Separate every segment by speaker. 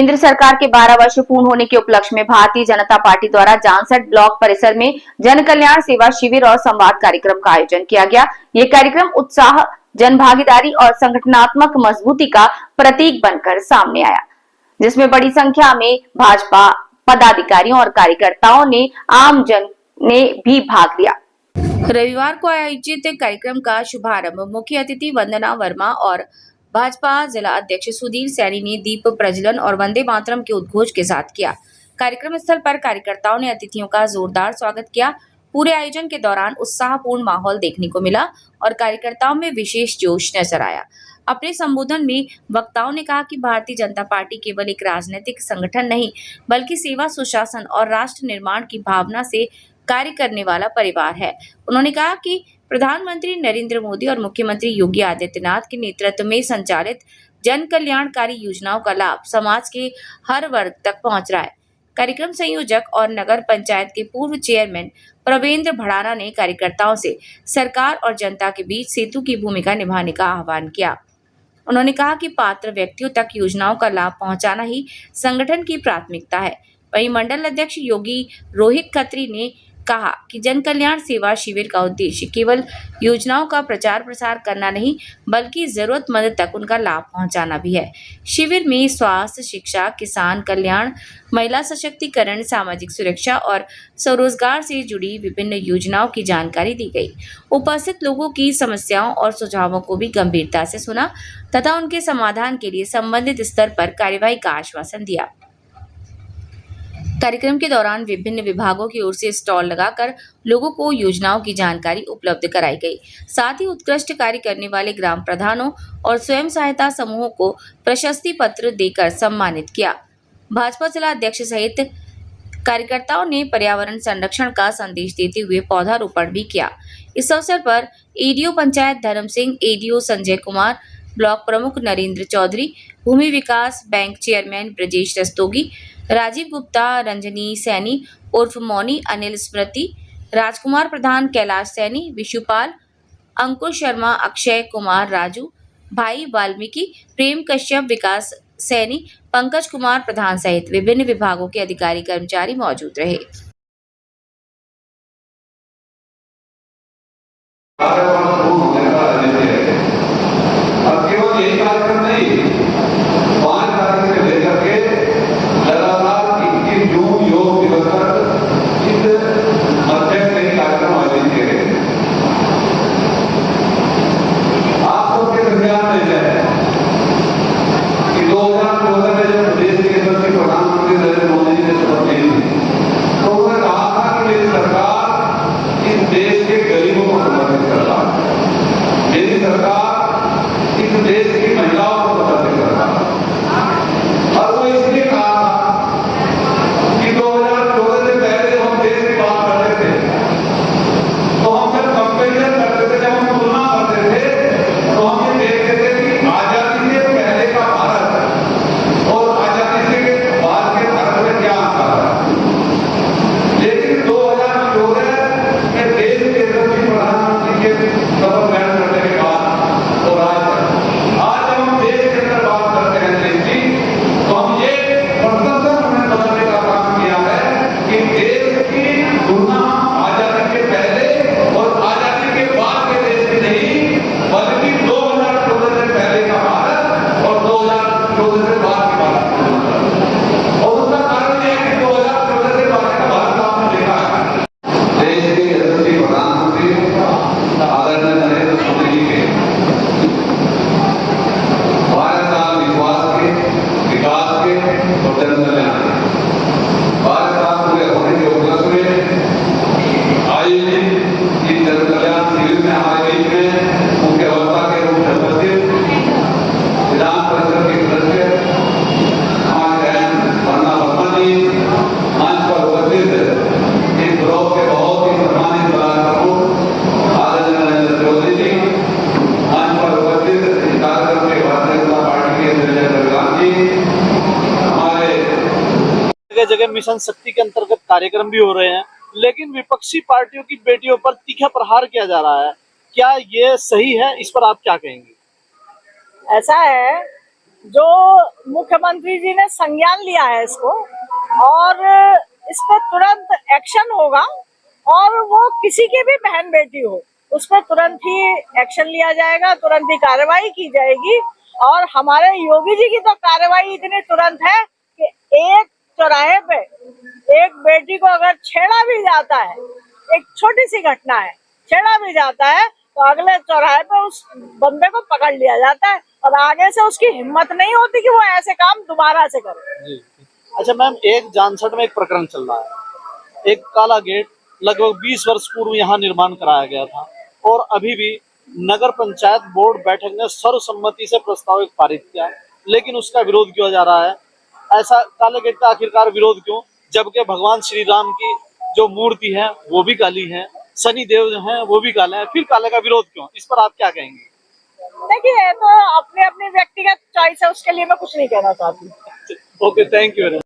Speaker 1: केंद्र सरकार के 12 वर्ष पूर्ण होने के उपलक्ष्य में भारतीय जनता पार्टी द्वारा जानसठ ब्लॉक परिसर में जन कल्याण सेवा शिविर और संवाद कार्यक्रम का आयोजन किया गया। ये कार्यक्रम उत्साह, जन भागीदारी और संगठनात्मक मजबूती का प्रतीक बनकर सामने आया, जिसमें बड़ी संख्या में भाजपा पदाधिकारियों और कार्यकर्ताओं ने आम जन ने भी भाग लिया। रविवार को आयोजित कार्यक्रम का शुभारंभ मुख्य अतिथि वंदना वर्मा और भाजपा जिला अध्यक्ष सुधीर सैनी ने दीप प्रज्वलन और वंदे मातरम के उद्घोष के साथ किया। कार्यक्रम स्थल पर कार्यकर्ताओं ने अतिथियों का जोरदार स्वागत किया। पूरे आयोजन के दौरान उत्साहपूर्ण माहौल देखने को मिला और कार्यकर्ताओं में विशेष जोश नजर आया। अपने संबोधन में वक्ताओं ने कहा कि भारतीय जनता पार्टी केवल एक राजनीतिक संगठन नहीं, बल्कि सेवा, सुशासन और राष्ट्र निर्माण की भावना से कार्य करने वाला परिवार है। उन्होंने कहा कि प्रधानमंत्री नरेंद्र मोदी और मुख्यमंत्री योगी आदित्यनाथ के नेतृत्व में संचालित जन कल्याणकारी योजनाओं का लाभ समाज के हर वर्ग तक पहुंच रहा है। कार्यक्रम संयोजक और नगर पंचायत के पूर्व चेयरमैन प्रवेंद्र भड़ाना ने कार्यकर्ताओं से सरकार और जनता के बीच सेतु की भूमिका निभाने का आह्वान किया। उन्होंने कहा कि पात्र व्यक्तियों तक योजनाओं का लाभ पहुंचाना ही संगठन की प्राथमिकता है। वहीं मंडल अध्यक्ष योगी रोहित खत्री ने कहा कि जन कल्याण सेवा शिविर का उद्देश्य केवल योजनाओं का प्रचार प्रसार करना नहीं, बल्कि जरूरतमंद तक उनका लाभ पहुंचाना भी है। शिविर में स्वास्थ्य, शिक्षा, किसान कल्याण, महिला सशक्तिकरण, सामाजिक सुरक्षा और स्वरोजगार से जुड़ी विभिन्न योजनाओं की जानकारी दी गई। उपस्थित लोगों की समस्याओं और सुझावों को भी गंभीरता से सुना तथा उनके समाधान के लिए संबंधित स्तर पर कार्यवाही का आश्वासन दिया। कार्यक्रम के दौरान विभिन्न विभागों की ओर से स्टॉल लगाकर लोगों को योजनाओं की जानकारी उपलब्ध कराई गई। साथ ही उत्कृष्ट कार्य करने वाले ग्राम प्रधानों और स्वयं सहायता समूहों को प्रशस्ति पत्र देकर सम्मानित किया। भाजपा जिला अध्यक्ष सहित कार्यकर्ताओं ने पर्यावरण संरक्षण का संदेश देते हुए पौधारोपण भी किया। इस अवसर पर एडीओ पंचायत धर्म सिंह, एडीओ संजय कुमार, ब्लॉक प्रमुख नरेंद्र चौधरी, भूमि विकास बैंक चेयरमैन ब्रजेश रस्तोगी, राजीव गुप्ता, रंजनी सैनी उर्फ मौनी, अनिल स्मृति, राजकुमार प्रधान, कैलाश सैनी, विशुपाल, अंकुश शर्मा, अक्षय कुमार, राजू, भाई वाल्मीकि, प्रेम कश्यप, विकास सैनी, पंकज कुमार प्रधान सहित विभिन्न विभागों के अधिकारी कर्मचारी मौजूद रहे।
Speaker 2: जगह मिशन शक्ति के अंतर्गत कार्यक्रम भी हो रहे हैं, लेकिन विपक्षी पार्टियों की बेटियों पर तीखा प्रहार किया जा रहा है। क्या ये सही है? इस पर आप क्या कहेंगे?
Speaker 3: ऐसा है, जो मुख्यमंत्री जी ने संज्ञान लिया है इसको, और इस पर तुरंत एक्शन होगा, और वो किसी की भी बहन बेटी हो उस पर तुरंत ही एक्शन लिया जाएगा, तुरंत ही कार्रवाई की जाएगी। और हमारे योगी जी की तो कार्रवाई इतनी तुरंत है कि एक चौराहे पे एक बेटी को अगर छेड़ा भी जाता है, एक छोटी सी घटना है, छेड़ा भी जाता है तो अगले चौराहे पे उस बंदे को पकड़ लिया जाता है, और आगे से उसकी हिम्मत नहीं होती कि वो ऐसे काम दोबारा से करे।
Speaker 2: जी। अच्छा मैम, एक जानसठ में एक प्रकरण चल रहा है, एक काला गेट लगभग 20 वर्ष पूर्व यहाँ निर्माण कराया गया था, और अभी भी नगर पंचायत बोर्ड बैठक ने सर्वसम्मति से प्रस्ताव एक पारित किया, लेकिन उसका विरोध किया जा रहा है। ऐसा काले गेट का आखिरकार विरोध क्यों, जबकि भगवान श्री राम की जो मूर्ति है वो भी काली है, शनि देव जो है वो भी काले हैं, फिर काले का विरोध क्यों? इस पर आप क्या कहेंगे?
Speaker 3: देखिए, तो अपनी अपनी व्यक्तिगत चॉइस है, उसके लिए मैं कुछ नहीं कहना चाहती।
Speaker 2: Okay, thank you.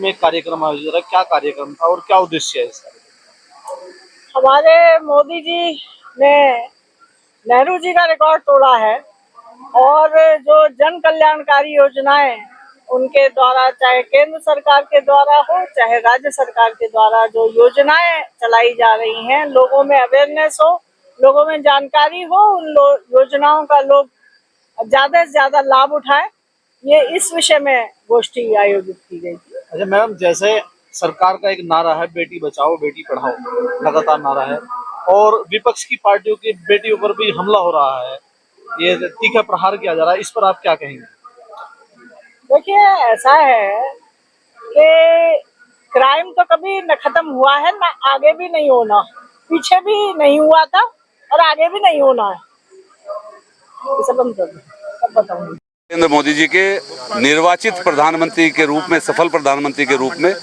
Speaker 2: में कार्यक्रम आयोजित है, क्या कार्यक्रम था और क्या उद्देश्य है इसका?
Speaker 3: हमारे मोदी जी ने नेहरू जी का रिकॉर्ड तोड़ा है, और जो जन कल्याणकारी योजनाएं उनके द्वारा, चाहे केंद्र सरकार के द्वारा हो चाहे राज्य सरकार के द्वारा, जो योजनाएं चलाई जा रही हैं, लोगों में अवेयरनेस हो, लोगों में जानकारी हो, उन योजनाओं का लोग ज्यादा से ज्यादा लाभ उठाए, ये इस विषय में गोष्ठी आयोजित की गई थी।
Speaker 2: अच्छा मैम, जैसे सरकार का एक नारा है बेटी बचाओ बेटी पढ़ाओ, लगातार नारा है, और विपक्ष की पार्टियों की बेटियों पर भी हमला हो रहा है, ये तीखा प्रहार किया जा रहा है, इस पर आप क्या कहेंगे?
Speaker 3: देखिए, ऐसा है कि क्राइम तो कभी न खत्म हुआ है, ना आगे भी नहीं होना, पीछे भी नहीं हुआ था और आगे भी नहीं होना है, ये सब हम सब बताऊंगी।
Speaker 4: नरेंद्र मोदी जी के निर्वाचित प्रधानमंत्री के रूप में, सफल प्रधानमंत्री के रूप में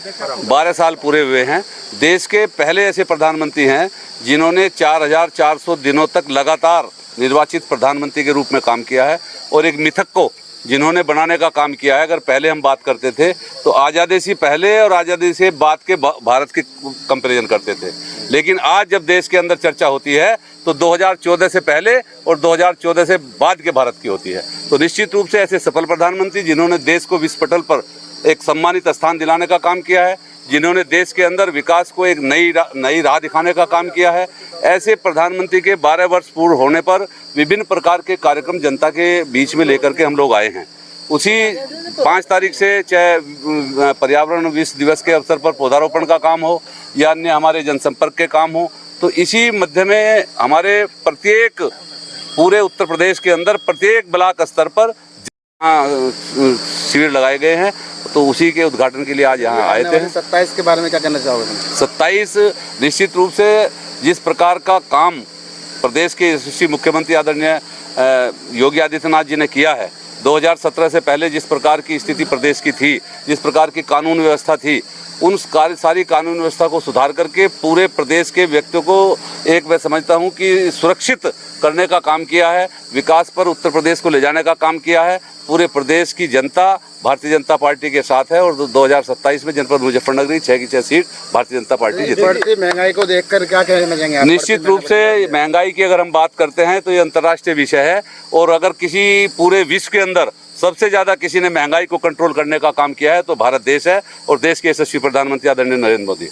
Speaker 4: 12 साल पूरे हुए हैं। देश के पहले ऐसे प्रधानमंत्री हैं जिन्होंने 4400 दिनों तक लगातार निर्वाचित प्रधानमंत्री के रूप में काम किया है, और एक मिथक को जिन्होंने बनाने का काम किया है। अगर पहले हम बात करते थे तो आज़ादी से पहले और आज़ादी से बाद के भारत की कंपैरिजन करते थे, लेकिन आज जब देश के अंदर चर्चा होती है तो 2014 से पहले और 2014 से बाद के भारत की होती है। तो निश्चित रूप से ऐसे सफल प्रधानमंत्री जिन्होंने देश को विश्व पटल पर एक सम्मानित स्थान दिलाने का काम किया है, जिन्होंने देश के अंदर विकास को एक नई राह दिखाने का काम किया है, ऐसे प्रधानमंत्री के 12 वर्ष पूर्ण होने पर विभिन्न प्रकार के कार्यक्रम जनता के बीच में लेकर के हम लोग आए हैं। उसी 5 तारीख से चाहे पर्यावरण विश्व दिवस के अवसर पर पौधारोपण का काम हो या अन्य हमारे जनसंपर्क के काम हो, तो इसी मध्य में हमारे प्रत्येक पूरे उत्तर प्रदेश के अंदर प्रत्येक ब्लॉक स्तर पर शिविर लगाए गए हैं, तो उसी के उद्घाटन के लिए आज यहाँ आए थे।
Speaker 5: 27 के बारे में क्या कहना चाहोगे?
Speaker 4: 27 निश्चित रूप से जिस प्रकार का काम प्रदेश के यशस्वी मुख्यमंत्री आदरणीय योगी आदित्यनाथ जी ने किया है, 2017 से पहले जिस प्रकार की स्थिति प्रदेश की थी, जिस प्रकार की कानून व्यवस्था थी, उन सारी कानून व्यवस्था को सुधार करके पूरे प्रदेश के व्यक्तियों को एक मैं समझता हूं कि सुरक्षित करने का काम किया है, विकास पर उत्तर प्रदेश को ले जाने का काम किया है। पूरे प्रदेश की जनता भारतीय जनता पार्टी के साथ है, और 2027 में जनपद मुजफ्फरनगर 6 की 6 सीट भारतीय जनता पार्टी जीतेगी।
Speaker 5: महंगाई को देखकर क्या कहना चाहेंगे?
Speaker 4: निश्चित रूप से महंगाई की अगर हम बात करते हैं तो ये अंतर्राष्ट्रीय विषय है, और अगर किसी पूरे विश्व के अंदर सबसे ज्यादा किसी ने महंगाई को कंट्रोल करने का काम किया है तो भारत देश है, और देश के यशस्वी प्रधानमंत्री आदरणीय नरेंद्र मोदी।